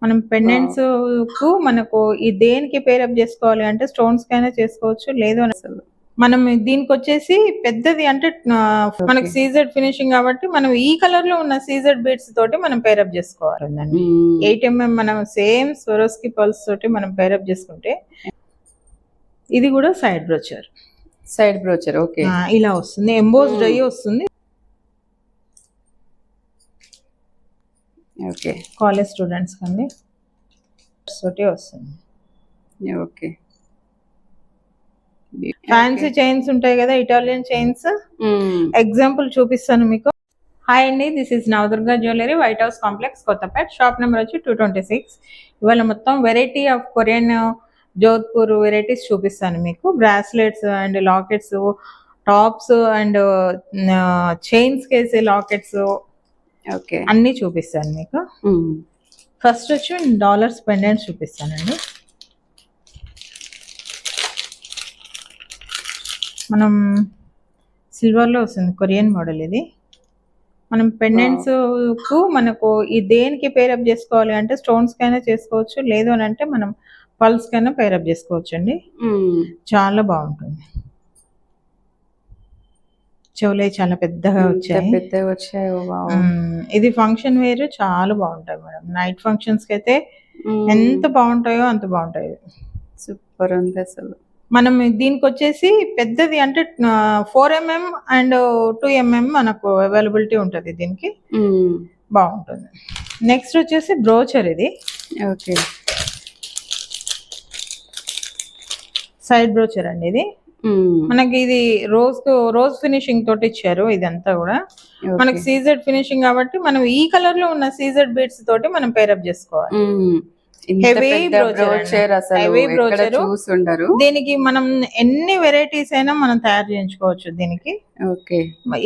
మనం పెండెంట్స్ కు మనకు ఈ దేనికి పేరప్ చేసుకోవాలి అంటే స్టోన్స్ కైనా చేసుకోవచ్చు, లేదు అని అసలు మనం దీనికి వచ్చేసి పెద్దది అంటే మనకి సీజెడ్ ఫినిషింగ్ కాబట్టి మనం ఈ కలర్ లో ఉన్న సీజెడ్ బీడ్స్ తోటి మనం పేరప్ చేసుకోవాలి. 8mm మనం సేమ్ స్వరోస్కి పల్స్ తోటి మనం పేరప్ చేసుకుంటే ఇది కూడా సైడ్ బ్రోచర్ ఓకే ఇలా వస్తుంది, ఎంబోస్డ్ అయ్యి వస్తుంది. ఓకే కాలేజ్ స్టూడెంట్స్ కండి తోటి వస్తుంది. ఓకే ఫ్యాన్సీ చైన్స్ ఉంటాయి కదా, ఇటాలియన్ చైన్స్, ఎగ్జాంపుల్ చూపిస్తాను మీకు. హాయ్ అండి, this is Navadurga jewellery, white house complex, Kothapet. Shop number వచ్చి 226. ఇవాళ మొత్తం variety of Korean Jodhpur varieties చూపిస్తాను మీకు. Bracelets and lockets, tops and chains కేసే లాకెట్స్, ఓకే అన్ని చూపిస్తాను మీకు. ఫస్ట్ వచ్చి డాలర్స్ పెండెంట్స్ చూపిస్తానండి. మనం సిల్వర్లో వస్తుంది, కొరియన్ మోడల్ ఇది. మనం పెండెంట్స్ కు మనకు ఈ దేనికి పేరప్ చేసుకోవాలి అంటే స్టోన్స్ కైనా చేసుకోవచ్చు, లేదు అని అంటే మనం పల్స్ కైనా పేరప్ చేసుకోవచ్చు అండి. చాలా బాగుంటుంది. చెవులే చాలా పెద్దగా వచ్చాయి. ఇది ఫంక్షన్ వేర్ చాలా బాగుంటాయి మేడం. నైట్ ఫంక్షన్స్ కి అయితే ఎంత బాగుంటాయో అంత బాగుంటాయి. సూపర్ ఉంది అసలు. మనం దీనికి వచ్చేసి పెద్దది అంటే 4mm అండ్ 2mm మనకు అవైలబిలిటీ ఉంటుంది దీనికి, బాగుంటుంది. నెక్స్ట్ వచ్చేసి బ్రోచర్, ఇది ఓకే సైడ్ బ్రోచర్ అండి. ఇది మనకి ఇది రోజ్ ఫినిషింగ్ తోటి ఇచ్చారు. ఇదంతా కూడా మనకి సీజెడ్ ఫినిషింగ్ కాబట్టి మనం ఈ కలర్ లో ఉన్న సీజెడ్ బీడ్స్ తోటి మనం పేరప్ చేసుకోవాలి. Heavy brochure. దీనికి మనం ఎన్ని వెరైటీస్ అయినా మనం తయారు చేయించుకోవచ్చు దీనికి. ఓకే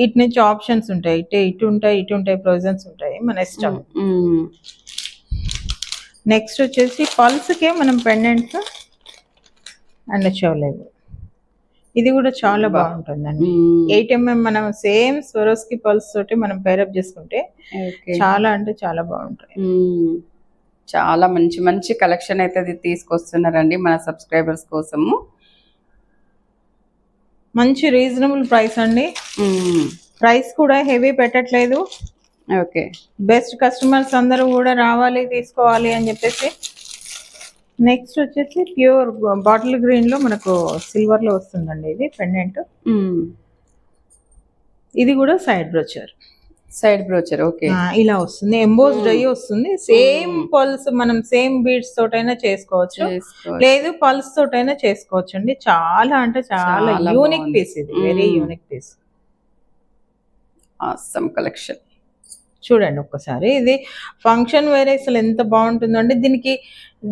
ఇటు నుంచి ఆప్షన్స్ ఉంటాయి, ఇటు ఉంటాయి, ప్రొవిజన్స్ ఉంటాయి, మన ఇష్టం. నెక్స్ట్ వచ్చేసి పల్స్ కే మనం పెండెంట్స్ అండ్ చెవులేవు. ఇది కూడా చాలా బాగుంటుందండి. 8mm మనం సేమ్ స్వరోస్కి పల్స్ తోటి మనం పేరప్ చేసుకుంటే చాలా అంటే చాలా బాగుంటాయి. చాలా మంచి మంచి కలెక్షన్ అయితే అది తీసుకొస్తున్నారండి మన సబ్స్క్రైబర్స్ కోసము. మంచి రీజనబుల్ ప్రైస్ అండి. ప్రైస్ కూడా హెవీ పెట్టట్లేదు. ఓకే బెస్ట్ కస్టమర్స్ అందరూ కూడా రావాలి, తీసుకోవాలి అని చెప్పేసి. నెక్స్ట్ వచ్చేసి ప్యూర్ బాటిల్ గ్రీన్ లో మనకు సిల్వర్ లో వస్తుందండి ఇది పెండెంట్. ఇది కూడా సైడ్ బ్రోచర్ ఓకే ఇలా వస్తుంది, ఎంబోస్డ్ అయ్యి వస్తుంది. సేమ్ పల్స్ మనం సేమ్ బీడ్స్ తోటైనా చేసుకోవచ్చు, లేదు పల్స్ తోటైనా చేసుకోవచ్చు అండి. చాలా అంటే చాలా యూనిక్ పీస్ ఇది, very unique piece. Awesome collection చూడండి ఒక్కసారి. ఇది ఫంక్షన్ వేర్ అసలు ఎంత బాగుంటుందో అండి.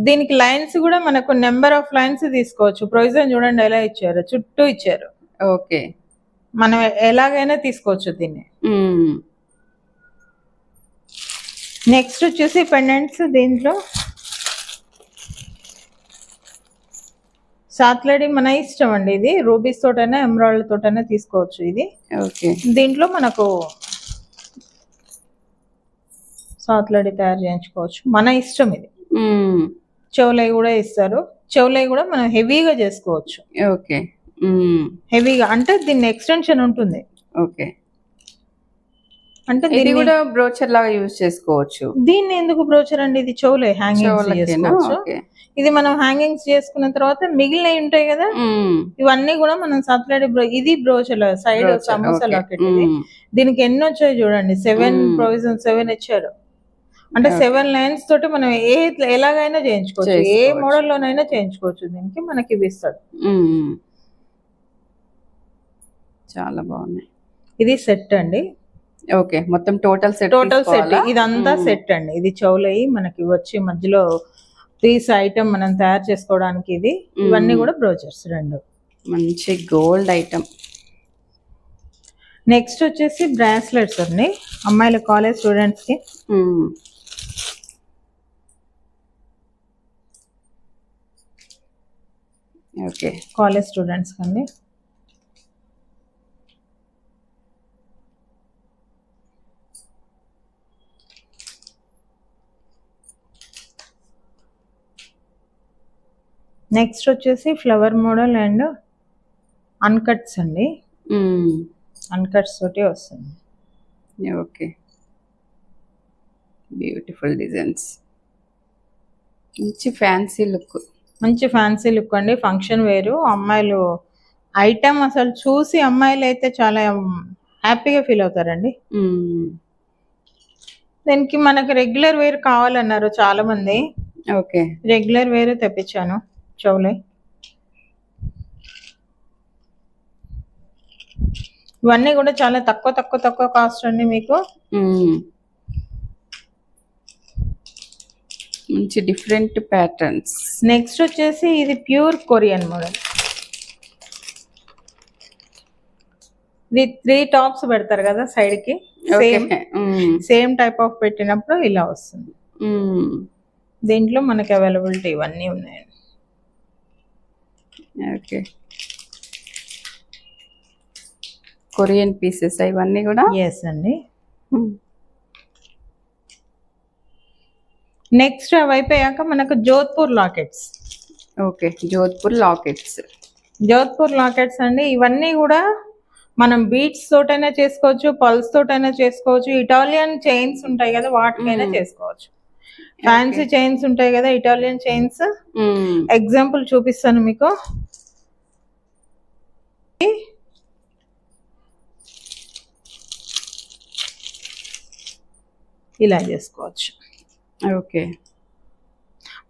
దీనికి లైన్స్ కూడా మనకు నెంబర్ ఆఫ్ లైన్స్ తీసుకోవచ్చు. ప్రొవిజన్ చూడండి ఎలా ఇచ్చారు, చుట్టూ ఇచ్చారు. ఓకే మనం ఎలాగైనా తీసుకోవచ్చు దీన్ని. నెక్స్ట్ వచ్చేసి పెండెంట్స్, దీంట్లో సాత్లడి మన ఇష్టం అండి. ఇది రూబీస్ తోటైనా ఎమరాల్డ్ తోటైనా తీసుకోవచ్చు ఇది. ఓకే దీంట్లో మనకు సాత్లడి తయారు చేయించుకోవచ్చు, మన ఇష్టం ఇది. చెవులై కూడా ఇస్తారు, చెవులై కూడా మనం హెవీగా చేసుకోవచ్చు. ఓకే హెవీగా అంటే దీన్ని ఎక్స్టెన్షన్ ఉంటుంది. ఓకే అంటే దీన్ని కూడా బ్రోచర్ లాగా యూజ్ చేసుకోవచ్చు. దీన్ని ఎందుకు బ్రోచర్ అండి, ఇది చెవులే హ్యాంగింగ్స్ చేసుకోవచ్చు. ఇది మనం హ్యాంగింగ్స్ చేసుకున్న తర్వాత మిగిలినవి ఉంటాయి కదా, ఇవన్నీ కూడా మనం సాత్లడి ఇది బ్రోచర్ సైడ్ సమోసా లాకెట్. దీనికి ఎన్ని వచ్చాయి చూడండి, 7 ప్రొవిజన్ 7 ఇచ్చారు. అంటే 7 లైన్స్ తోటి మనం ఎలాగైనా చేయించుకోవచ్చు, ఏ మోడల్ లోనైనా చేయించుకోవచ్చు. దీనికి మనకి ఇవి ఇస్తాడు. చాలా బాగున్నాయి. ఇది సెట్ అండి. ఓకే మొత్తం టోటల్ సెట్ ఇదంతా సెట్ అండి. ఇది చెవులయి మనకి వచ్చి మధ్యలో పీస్ ఐటమ్ మనం తయారు చేసుకోవడానికి ఇది. ఇవన్నీ కూడా బ్రోచర్స్ రెండు. మంచి గోల్డ్ ఐటమ్. నెక్స్ట్ వచ్చేసి బ్రాస్లెట్స్ అండి, అమ్మాయిల కాలేజ్ స్టూడెంట్స్ కి. ఓకే కాలేజ్ స్టూడెంట్స్ కండి. నెక్స్ట్ వచ్చేసి ఫ్లవర్ మోడల్ అండ్ అన్కట్స్ అండి. అన్కట్స్ తోటి వస్తుంది. ఓకే, బ్యూటిఫుల్ డిజైన్స్, మంచి ఫ్యాన్సీ లుక్. మంచి ఫ్యాన్సీ లుక్ అండి, ఫంక్షన్ వేరు. అమ్మాయిలు ఐటమ్ అసలు చూసి అమ్మాయిలు అయితే చాలా హ్యాపీగా ఫీల్ అవుతారండి. దీనికి మనకు రెగ్యులర్ వేర్ కావాలన్నారు చాలా మంది. ఓకే, రెగ్యులర్ వేర్ తెప్పించాను చౌలై. ఇవన్నీ కూడా చాలా తక్కువ తక్కువ తక్కువ కాస్ట్ అండి మీకు. మంచి డిఫరెంట్ ప్యాటర్న్స్. నెక్స్ట్ వచ్చేసి ఇది ప్యూర్ కొరియన్ మోడల్. ఇది 3 టాప్స్ పెడతారు కదా సైడ్ కి, సేమ్ టైప్ ఆఫ్ పెట్టినప్పుడు ఇలా వస్తుంది. దీంట్లో మనకి అవైలబిలిటీ ఇవన్నీ ఉన్నాయండి. ఓకే, కొరియన్ పీసెస్ ఇవన్నీ కూడా. ఎస్ అండి. నెక్స్ట్ అవి అయిపోయాక మనకు Jodhpur lockets. Okay, Jodhpur lockets. Jodhpur lockets అండి. ఇవన్నీ కూడా మనం బీట్స్ తోటైనా చేసుకోవచ్చు, పల్స్ తోటైనా చేసుకోవచ్చు, ఇటాలియన్ చైన్స్ ఉంటాయి కదా వాటికైనా చేసుకోవచ్చు. ఫ్యాన్సీ చైన్స్ ఉంటాయి కదా ఇటాలియన్ చైన్స్. ఎగ్జాంపుల్ చూపిస్తాను మీకు. ఇలా చేసుకోవచ్చు. ఓకే,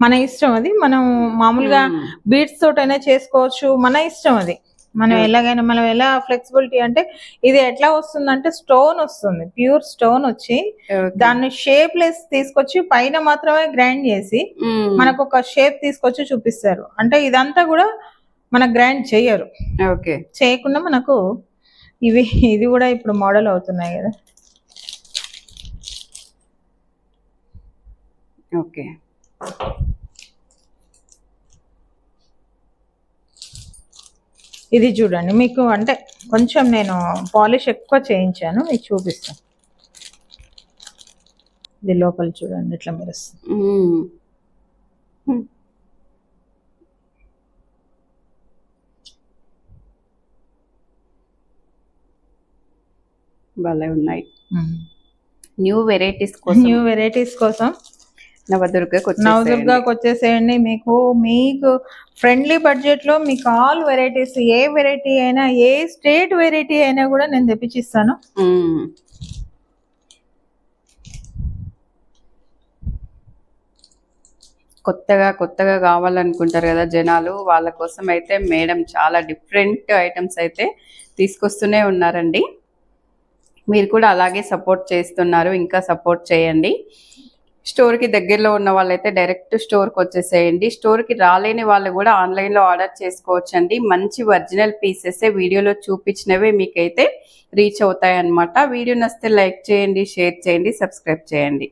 మన ఇష్టం అది. మనం మామూలుగా బీడ్స్ తోటైనా చేసుకోవచ్చు, మన ఇష్టం అది. మనం ఎలాగైనా మనం ఎలా ఫ్లెక్సిబిలిటీ అంటే ఇది ఎట్లా వస్తుందంటే స్టోన్ వస్తుంది, ప్యూర్ స్టోన్ వచ్చి దాన్ని షేప్ లెస్ తీసుకొచ్చి పైన మాత్రమే గ్రైండ్ చేసి మనకు ఒక షేప్ తీసుకొచ్చి చూపిస్తారు. అంటే ఇదంతా కూడా మనకు గ్రైండ్ చెయ్యరు. ఓకే, చేయకుండా మనకు ఇది కూడా ఇప్పుడు మోడల్ అవుతున్నాయి కదా. ఓకే, ఇది చూడండి మీకు, అంటే కొంచెం నేను పాలిష్ ఎక్కువ చేయించాను, మీకు చూపిస్తాను. ఇది లోపల చూడండి ఇట్లా మెరుస్తుంది. భలే ఉన్నాయి. న్యూ వెరైటీస్ కోసం నవదుర్గకు వచ్చేసేయండి. మీకు ఫ్రెండ్లీ బడ్జెట్ లో మీకు ఆల్ వెరైటీస్, ఏ వెరైటీ అయినా, ఏ స్టేట్ వెరైటీ అయినా కూడా నేను తెప్పించిస్తాను. కొత్తగా కావాలనుకుంటారు కదా జనాలు, వాళ్ళ కోసం అయితే మేడం చాలా డిఫరెంట్ ఐటమ్స్ అయితే తీసుకొస్తూనే ఉన్నారండి. మీరు కూడా అలాగే సపోర్ట్ చేస్తున్నారు, ఇంకా సపోర్ట్ చేయండి. స్టోర్కి దగ్గరలో ఉన్న వాళ్ళైతే డైరెక్ట్ స్టోర్కి వచ్చేసేయండి. స్టోర్కి రాలేని వాళ్ళు కూడా ఆన్లైన్లో ఆర్డర్ చేసుకోవచ్చండి. మంచి ఒరిజినల్ పీసెస్ వీడియోలో చూపించినవే మీకైతే రీచ్ అవుతాయి అన్నమాట. వీడియో నచ్చితే లైక్ చేయండి, షేర్ చేయండి, సబ్స్క్రైబ్ చేయండి.